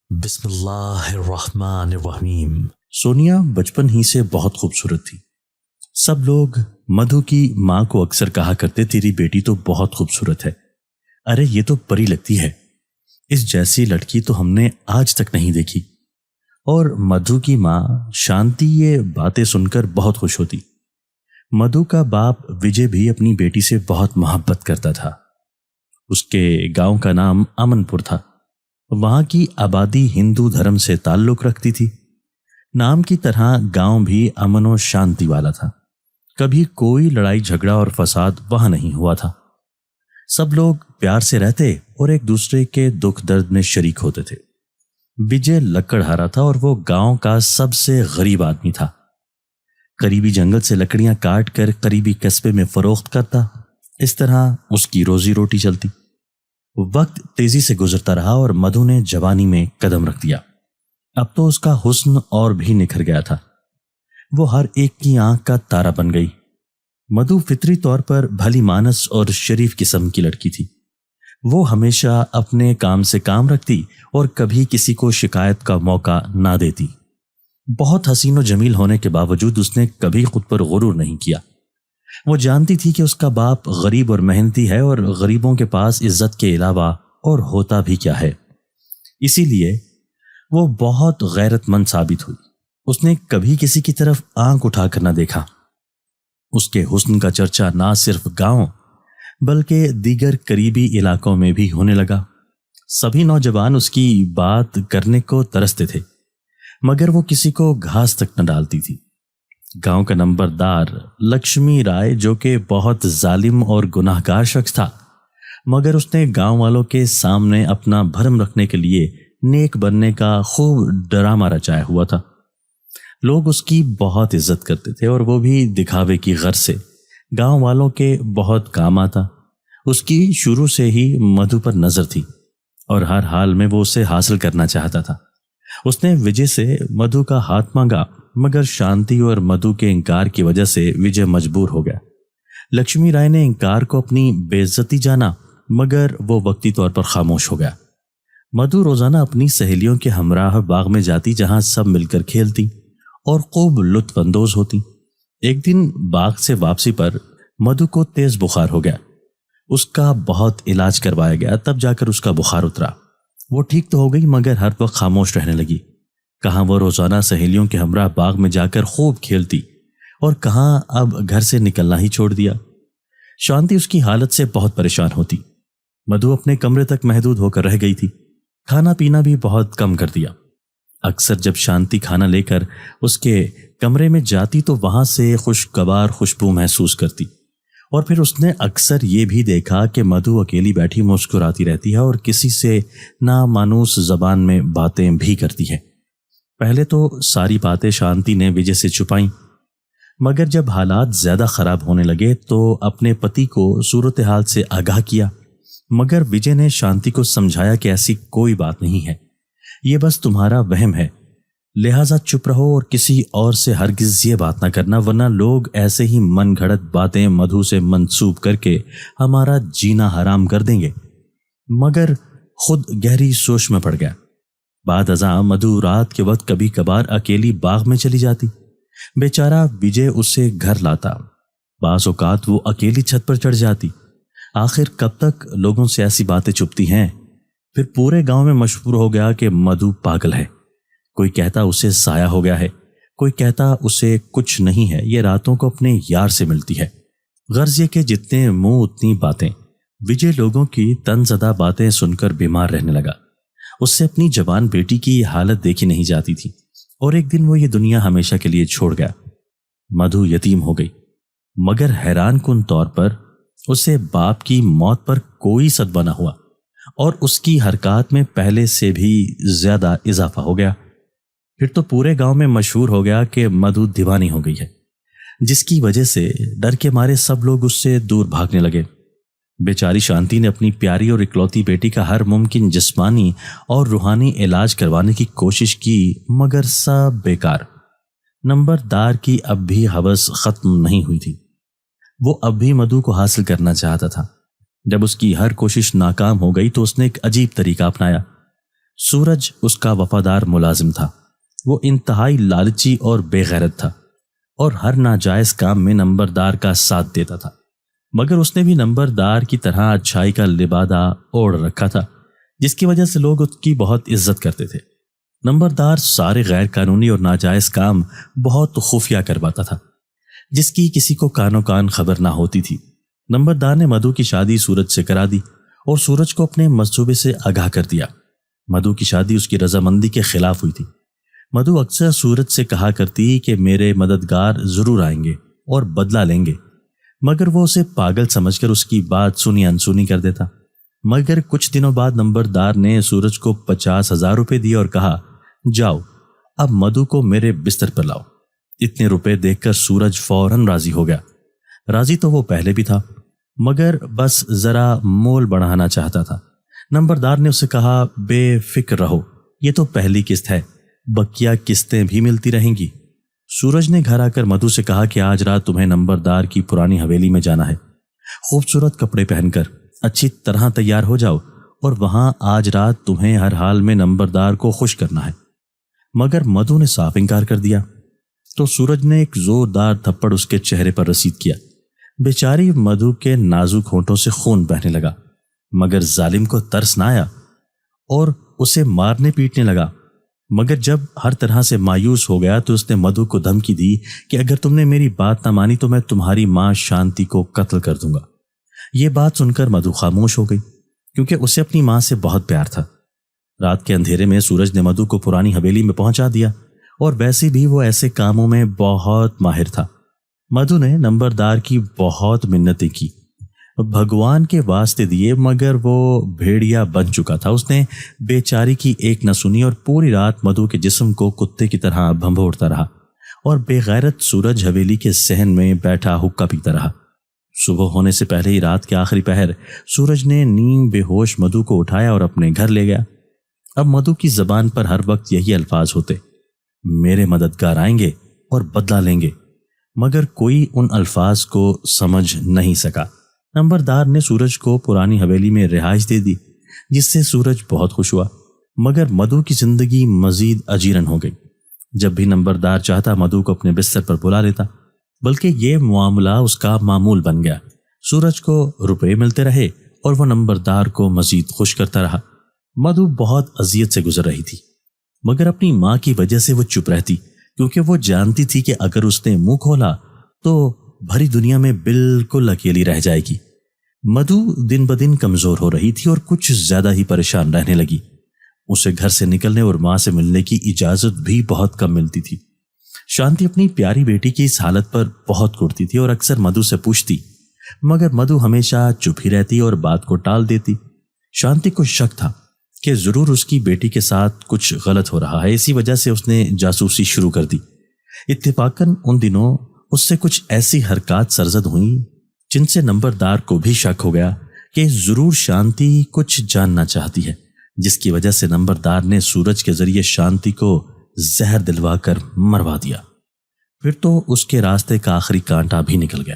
بسم اللہ الرحمن الرحیم۔ سونیا بچپن ہی سے بہت خوبصورت تھی۔ سب لوگ مدھو کی ماں کو اکثر کہا کرتے تیری بیٹی تو بہت خوبصورت ہے، ارے یہ تو پری لگتی ہے، اس جیسی لڑکی تو ہم نے آج تک نہیں دیکھی۔ اور مدھو کی ماں شانتی یہ باتیں سن کر بہت خوش ہوتی۔ مدھو کا باپ وجے بھی اپنی بیٹی سے بہت محبت کرتا تھا۔ اس کے گاؤں کا نام امن پور تھا۔ وہاں کی آبادی ہندو دھرم سے تعلق رکھتی تھی۔ نام کی طرح گاؤں بھی امن و شانتی والا تھا، کبھی کوئی لڑائی جھگڑا اور فساد وہاں نہیں ہوا تھا۔ سب لوگ پیار سے رہتے اور ایک دوسرے کے دکھ درد میں شریک ہوتے تھے۔ وجے لکڑہارا تھا اور وہ گاؤں کا سب سے غریب آدمی تھا۔ قریبی جنگل سے لکڑیاں کاٹ کر قریبی قصبے میں فروخت کرتا، اس طرح اس کی روزی روٹی چلتی۔ وقت تیزی سے گزرتا رہا اور مدھو نے جوانی میں قدم رکھ دیا۔ اب تو اس کا حسن اور بھی نکھر گیا تھا، وہ ہر ایک کی آنکھ کا تارا بن گئی۔ مدھو فطری طور پر بھلی مانس اور شریف قسم کی لڑکی تھی۔ وہ ہمیشہ اپنے کام سے کام رکھتی اور کبھی کسی کو شکایت کا موقع نہ دیتی۔ بہت حسین و جمیل ہونے کے باوجود اس نے کبھی خود پر غرور نہیں کیا۔ وہ جانتی تھی کہ اس کا باپ غریب اور محنتی ہے اور غریبوں کے پاس عزت کے علاوہ اور ہوتا بھی کیا ہے۔ اسی لیے وہ بہت غیرت مند ثابت ہوئی۔ اس نے کبھی کسی کی طرف آنکھ اٹھا کر نہ دیکھا۔ اس کے حسن کا چرچا نہ صرف گاؤں بلکہ دیگر قریبی علاقوں میں بھی ہونے لگا۔ سبھی نوجوان اس کی بات کرنے کو ترستے تھے، مگر وہ کسی کو گھاس تک نہ ڈالتی تھی۔ گاؤں کا نمبردار لکشمی رائے، جو کہ بہت ظالم اور گناہ گار شخص تھا، مگر اس نے گاؤں والوں کے سامنے اپنا بھرم رکھنے کے لیے نیک بننے کا خوب ڈرامہ رچایا ہوا تھا۔ لوگ اس کی بہت عزت کرتے تھے اور وہ بھی دکھاوے کی غرض سے گاؤں والوں کے بہت کام آتا۔ اس کی شروع سے ہی مدھو پر نظر تھی اور ہر حال میں وہ اسے حاصل کرنا چاہتا تھا۔ اس نے وجے سے مدھو کا ہاتھ مانگا، مگر شانتی اور مدھو کے انکار کی وجہ سے وجے مجبور ہو گیا۔ لکشمی رائے نے انکار کو اپنی بے عزتی جانا، مگر وہ وقتی طور پر خاموش ہو گیا۔ مدھو روزانہ اپنی سہیلیوں کے ہمراہ باغ میں جاتی، جہاں سب مل کر کھیلتی اور خوب لطف اندوز ہوتی۔ ایک دن باغ سے واپسی پر مدھو کو تیز بخار ہو گیا۔ اس کا بہت علاج کروایا گیا، تب جا کر اس کا بخار اترا۔ وہ ٹھیک تو ہو گئی، مگر ہر وقت خاموش رہنے لگی۔ کہاں وہ روزانہ سہیلیوں کے ہمراہ باغ میں جا کر خوب کھیلتی اور کہاں اب گھر سے نکلنا ہی چھوڑ دیا۔ شانتی اس کی حالت سے بہت پریشان ہوتی۔ مدھو اپنے کمرے تک محدود ہو کر رہ گئی تھی، کھانا پینا بھی بہت کم کر دیا۔ اکثر جب شانتی کھانا لے کر اس کے کمرے میں جاتی تو وہاں سے خوشگوار خوشبو محسوس کرتی، اور پھر اس نے اکثر یہ بھی دیکھا کہ مدھو اکیلی بیٹھی مسکراتی رہتی ہے اور کسی سے نامانوس زبان میں باتیں بھی کرتی ہے۔ پہلے تو ساری باتیں شانتی نے وجے سے چھپائیں، مگر جب حالات زیادہ خراب ہونے لگے تو اپنے پتی کو صورتحال سے آگاہ کیا۔ مگر وجے نے شانتی کو سمجھایا کہ ایسی کوئی بات نہیں ہے، یہ بس تمہارا وہم ہے، لہٰذا چپ رہو اور کسی اور سے ہرگز یہ بات نہ کرنا، ورنہ لوگ ایسے ہی من گھڑت باتیں مدھو سے منسوب کر کے ہمارا جینا حرام کر دیں گے۔ مگر خود گہری سوچ میں پڑ گیا۔ بعد ازاں مدھو رات کے وقت کبھی کبھار اکیلی باغ میں چلی جاتی۔ بیچارہ وجے اسے گھر لاتا، بعض اوقات وہ اکیلی چھت پر چڑھ جاتی۔ آخر کب تک لوگوں سے ایسی باتیں چھپتی ہیں؟ پھر پورے گاؤں میں مشہور ہو گیا کہ مدھو پاگل ہے۔ کوئی کہتا اسے سایہ ہو گیا ہے، کوئی کہتا اسے کچھ نہیں ہے، یہ راتوں کو اپنے یار سے ملتی ہے۔ غرض یہ کہ جتنے منہ اتنی باتیں۔ وجے لوگوں کی تنزدہ باتیں سن کر بیمار رہنے لگا۔ اس سے اپنی جوان بیٹی کی حالت دیکھی نہیں جاتی تھی، اور ایک دن وہ یہ دنیا ہمیشہ کے لیے چھوڑ گیا۔ مدھو یتیم ہو گئی، مگر حیران کن طور پر اسے باپ کی موت پر کوئی صدمہ نہ ہوا، اور اس کی حرکات میں پہلے سے بھی زیادہ اضافہ ہو گیا۔ پھر تو پورے گاؤں میں مشہور ہو گیا کہ مدھو دیوانی ہو گئی ہے، جس کی وجہ سے ڈر کے مارے سب لوگ اس سے دور بھاگنے لگے۔ بیچاری شانتی نے اپنی پیاری اور اکلوتی بیٹی کا ہر ممکن جسمانی اور روحانی علاج کروانے کی کوشش کی، مگر سب بیکار۔ نمبردار کی اب بھی ہوس ختم نہیں ہوئی تھی، وہ اب بھی مدھو کو حاصل کرنا چاہتا تھا۔ جب اس کی ہر کوشش ناکام ہو گئی تو اس نے ایک عجیب طریقہ اپنایا۔ سورج اس کا وفادار ملازم تھا۔ وہ انتہائی لالچی اور بے غیرت تھا اور ہر ناجائز کام میں نمبردار کا ساتھ دیتا تھا، مگر اس نے بھی نمبردار کی طرح اچھائی کا لبادہ اوڑھ رکھا تھا، جس کی وجہ سے لوگ اس کی بہت عزت کرتے تھے۔ نمبردار سارے غیر قانونی اور ناجائز کام بہت خفیہ کرواتا تھا، جس کی کسی کو کانوں کان خبر نہ ہوتی تھی۔ نمبردار نے مدھو کی شادی سورج سے کرا دی اور سورج کو اپنے منصوبے سے آگاہ کر دیا۔ مدھو کی شادی اس کی رضامندی کے خلاف ہوئی تھی۔ مدھو اکثر سورج سے کہا کرتی کہ میرے مددگار ضرور آئیں گے اور بدلہ لیں گے، مگر وہ اسے پاگل سمجھ کر اس کی بات سنی انسنی کر دیتا۔ مگر کچھ دنوں بعد نمبردار نے سورج کو 50,000 روپے دیے اور کہا، جاؤ اب مدھو کو میرے بستر پر لاؤ۔ اتنے روپے دیکھ کر سورج فوراً راضی ہو گیا۔ راضی تو وہ پہلے بھی تھا، مگر بس ذرا مول بڑھانا چاہتا تھا۔ نمبردار نے اسے کہا، بے فکر رہو، یہ تو پہلی قسط ہے، بقیہ قسطیں بھی ملتی رہیں گی۔ سورج نے گھر آ کر مدھو سے کہا کہ آج رات تمہیں نمبردار کی پرانی حویلی میں جانا ہے۔ خوبصورت کپڑے پہن کر اچھی طرح تیار ہو جاؤ اور وہاں آج رات تمہیں ہر حال میں نمبردار کو خوش کرنا ہے۔ مگر مدھو نے صاف انکار کر دیا تو سورج نے ایک زوردار تھپڑ اس کے چہرے پر رسید کیا۔ بیچاری مدھو کے نازک ہونٹوں سے خون بہنے لگا، مگر ظالم کو ترس نہ آیا اور اسے مارنے پیٹنے لگا۔ مگر جب ہر طرح سے مایوس ہو گیا تو اس نے مدھو کو دھمکی دی کہ اگر تم نے میری بات نہ مانی تو میں تمہاری ماں شانتی کو قتل کر دوں گا۔ یہ بات سن کر مدھو خاموش ہو گئی، کیونکہ اسے اپنی ماں سے بہت پیار تھا۔ رات کے اندھیرے میں سورج نے مدھو کو پرانی حویلی میں پہنچا دیا، اور ویسے بھی وہ ایسے کاموں میں بہت ماہر تھا۔ مدھو نے نمبردار کی بہت منتیں کی، بھگوان کے واسطے دیے، مگر وہ بھیڑیا بن چکا تھا۔ اس نے بیچاری کی ایک نہ سنی اور پوری رات مدھو کے جسم کو کتے کی طرح بھنبھوڑتا رہا اور بے غیرت سورج حویلی کے صحن میں بیٹھا حقہ پیتا رہا۔ صبح ہونے سے پہلے ہی رات کے آخری پہر سورج نے نیم بے ہوش مدھو کو اٹھایا اور اپنے گھر لے گیا۔ اب مدھو کی زبان پر ہر وقت یہی الفاظ ہوتے، میرے مددگار آئیں گے اور بدلہ لیں گے، مگر کوئی ان الفاظ کو سمجھ نہیں سکا۔ نمبردار نے سورج کو پرانی حویلی میں رہائش دے دی، جس سے سورج بہت خوش ہوا، مگر مدھو کی زندگی مزید اجیرن ہو گئی۔ جب بھی نمبردار چاہتا مدھو کو اپنے بستر پر بلا لیتا، بلکہ یہ معاملہ اس کا معمول بن گیا۔ سورج کو روپے ملتے رہے اور وہ نمبردار کو مزید خوش کرتا رہا۔ مدھو بہت اذیت سے گزر رہی تھی، مگر اپنی ماں کی وجہ سے وہ چپ رہتی، کیونکہ وہ جانتی تھی کہ اگر اس نے منہ کھولا تو بھری دنیا میں بالکل اکیلی رہ جائے گی۔ مدھو دن بدن کمزور ہو رہی تھی اور کچھ زیادہ ہی پریشان رہنے لگی۔ اسے گھر سے نکلنے اور ماں سے ملنے کی اجازت بھی بہت کم ملتی تھی۔ شانتی اپنی پیاری بیٹی کی اس حالت پر بہت کڑتی تھی اور اکثر مدھو سے پوچھتی، مگر مدھو ہمیشہ چپ ہی رہتی اور بات کو ٹال دیتی۔ شانتی کو شک تھا کہ ضرور اس کی بیٹی کے ساتھ کچھ غلط ہو رہا ہے، اسی وجہ سے اس نے جاسوسی شروع کر دی۔ اتفاقاً ان دنوں اس سے کچھ ایسی حرکات سرزد ہوئیں جن سے نمبردار کو بھی شک ہو گیا کہ ضرور شانتی کچھ جاننا چاہتی ہے، جس کی وجہ سے نمبردار نے سورج کے ذریعے شانتی کو زہر دلوا کر مروا دیا۔ پھر تو اس کے راستے کا آخری کانٹا بھی نکل گیا۔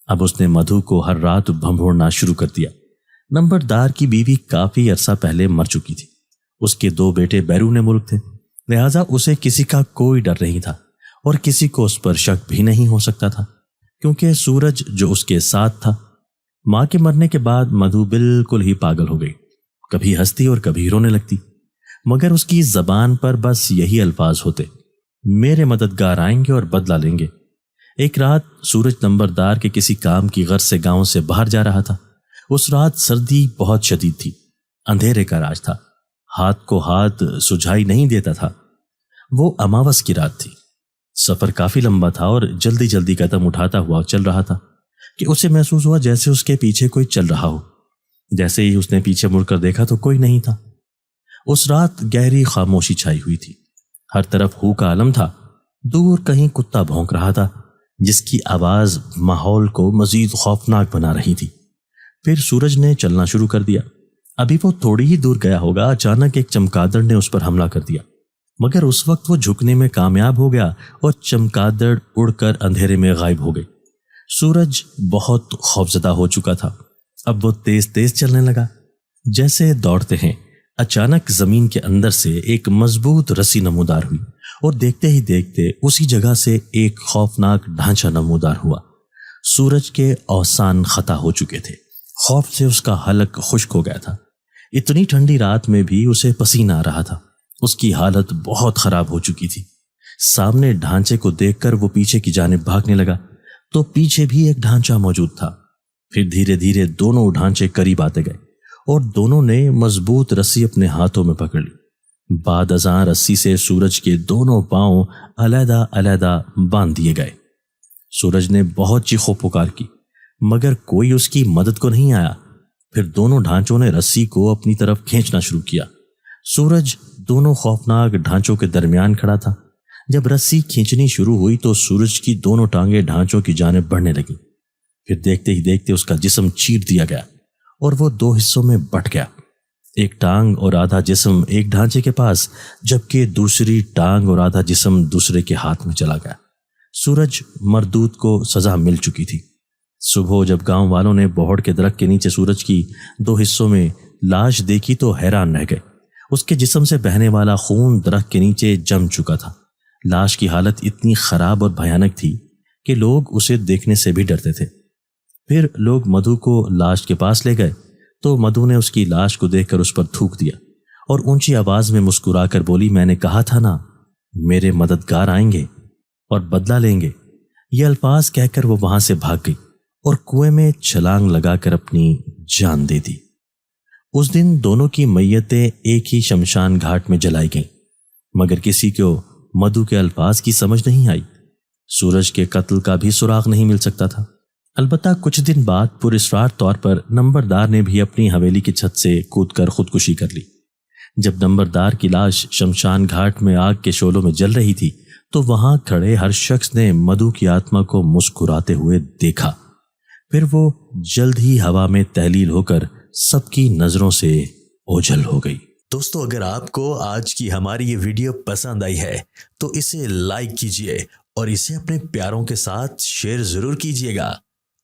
اب اس نے مدھو کو ہر رات بھنبھوڑنا شروع کر دیا۔ نمبردار کی بیوی کافی عرصہ پہلے مر چکی تھی۔ اس کے 2 بیٹے بیرون ملک تھے، لہذا اسے کسی کا کوئی ڈر نہیں تھا اور کسی کو اس پر شک بھی نہیں ہو سکتا تھا، کیونکہ سورج جو اس کے ساتھ تھا۔ ماں کے مرنے کے بعد مدھو بالکل ہی پاگل ہو گئی، کبھی ہنستی اور کبھی رونے لگتی، مگر اس کی زبان پر بس یہی الفاظ ہوتے، میرے مددگار آئیں گے اور بدلہ لیں گے۔ ایک رات سورج نمبردار کے کسی کام کی غرض سے گاؤں سے باہر جا رہا تھا۔ اس رات سردی بہت شدید تھی، اندھیرے کا راج تھا، ہاتھ کو ہاتھ سجھائی نہیں دیتا تھا۔ وہ اماوس کی رات تھی۔ سفر کافی لمبا تھا اور جلدی جلدی قدم اٹھاتا ہوا چل رہا تھا کہ اسے محسوس ہوا جیسے اس کے پیچھے کوئی چل رہا ہو۔ جیسے ہی اس نے پیچھے مڑ کر دیکھا تو کوئی نہیں تھا۔ اس رات گہری خاموشی چھائی ہوئی تھی، ہر طرف ہو کا عالم تھا۔ دور کہیں کتا بھونک رہا تھا، جس کی آواز ماحول کو مزید خوفناک بنا رہی تھی۔ پھر سورج نے چلنا شروع کر دیا۔ ابھی وہ تھوڑی ہی دور گیا ہوگا، اچانک ایک چمگادڑ نے اس پر حملہ کر دیا، مگر اس وقت وہ جھکنے میں کامیاب ہو گیا اور چمگادڑ اڑ کر اندھیرے میں غائب ہو گئی۔ سورج بہت خوفزدہ ہو چکا تھا۔ اب وہ تیز تیز چلنے لگا، جیسے دوڑتے ہیں، اچانک زمین کے اندر سے ایک مضبوط رسی نمودار ہوئی اور دیکھتے ہی دیکھتے اسی جگہ سے ایک خوفناک ڈھانچہ نمودار ہوا۔ سورج کے اوسان خطا ہو چکے تھے، خوف سے اس کا حلق خشک ہو گیا تھا۔ اتنی ٹھنڈی رات میں بھی اسے پسینہ آ رہا تھا، اس کی حالت بہت خراب ہو چکی تھی۔ سامنے ڈھانچے کو دیکھ کر وہ پیچھے کی جانب بھاگنے لگا تو پیچھے بھی ایک ڈھانچہ موجود تھا۔ پھر دھیرے دھیرے دونوں ڈھانچے قریب آتے گئے اور دونوں نے مضبوط رسی اپنے ہاتھوں میں پکڑ لی۔ بعد ازاں رسی سے سورج کے دونوں پاؤں علیحدہ علیحدہ باندھ دیے گئے۔ سورج نے بہت چیخو پکار کی مگر کوئی اس کی مدد کو نہیں آیا۔ پھر دونوں ڈھانچوں نے رسی کو اپنی طرف کھینچنا شروع کیا۔ سورج دونوں خوفناک ڈھانچوں کے درمیان کھڑا تھا۔ جب رسی کھینچنی شروع ہوئی تو سورج کی دونوں ٹانگیں ڈھانچوں کی جانب بڑھنے لگیں۔ پھر دیکھتے ہی دیکھتے اس کا جسم چیر دیا گیا اور وہ دو حصوں میں بٹ گیا۔ ایک ٹانگ اور آدھا جسم ایک ڈھانچے کے پاس، جبکہ دوسری ٹانگ اور آدھا جسم دوسرے کے ہاتھ میں چلا گیا۔ سورج مردود کو سزا مل چکی تھی۔ صبح جب گاؤں والوں نے بوہڑ کے درخت کے نیچے سورج کی دو حصوں میں لاش دیکھی تو حیران رہ گئے۔ اس کے جسم سے بہنے والا خون درخت کے نیچے جم چکا تھا۔ لاش کی حالت اتنی خراب اور بھیانک تھی کہ لوگ اسے دیکھنے سے بھی ڈرتے تھے۔ پھر لوگ مدھو کو لاش کے پاس لے گئے تو مدھو نے اس کی لاش کو دیکھ کر اس پر تھوک دیا اور اونچی آواز میں مسکرا کر بولی، میں نے کہا تھا نا، میرے مددگار آئیں گے اور بدلہ لیں گے۔ یہ الفاظ کہہ کر وہ وہاں سے بھاگ گئی اور کنویں میں چھلانگ لگا کر اپنی جان دے دی۔ اس دن دونوں کی میتیں ایک ہی شمشان گھاٹ میں جلائی گئیں، مگر کسی کو مدھو کے الفاظ کی سمجھ نہیں آئی۔ سورج کے قتل کا بھی سراغ نہیں مل سکتا تھا۔ البتہ کچھ دن بعد پراسرار طور پر نمبردار نے بھی اپنی حویلی کی چھت سے کود کر خودکشی کر لی۔ جب نمبردار کی لاش شمشان گھاٹ میں آگ کے شعلوں میں جل رہی تھی تو وہاں کھڑے ہر شخص نے مدھو کی آتما کو مسکراتے ہوئے دیکھا۔ پھر وہ جلد ہی ہوا میں تحلیل ہو کر سب کی نظروں سے اوجھل ہو گئی۔ دوستو، اگر آپ کو آج کی ہماری یہ ویڈیو پسند آئی ہے تو اسے لائک کیجئے اور اسے اپنے پیاروں کے ساتھ شیئر ضرور کیجئے گا۔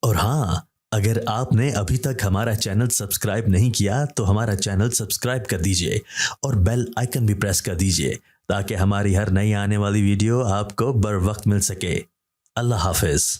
اور ہاں، اگر آپ نے ابھی تک ہمارا چینل سبسکرائب نہیں کیا تو ہمارا چینل سبسکرائب کر دیجئے اور بیل آئیکن بھی پریس کر دیجئے تاکہ ہماری ہر نئی آنے والی ویڈیو آپ کو بر وقت مل سکے۔ اللہ حافظ۔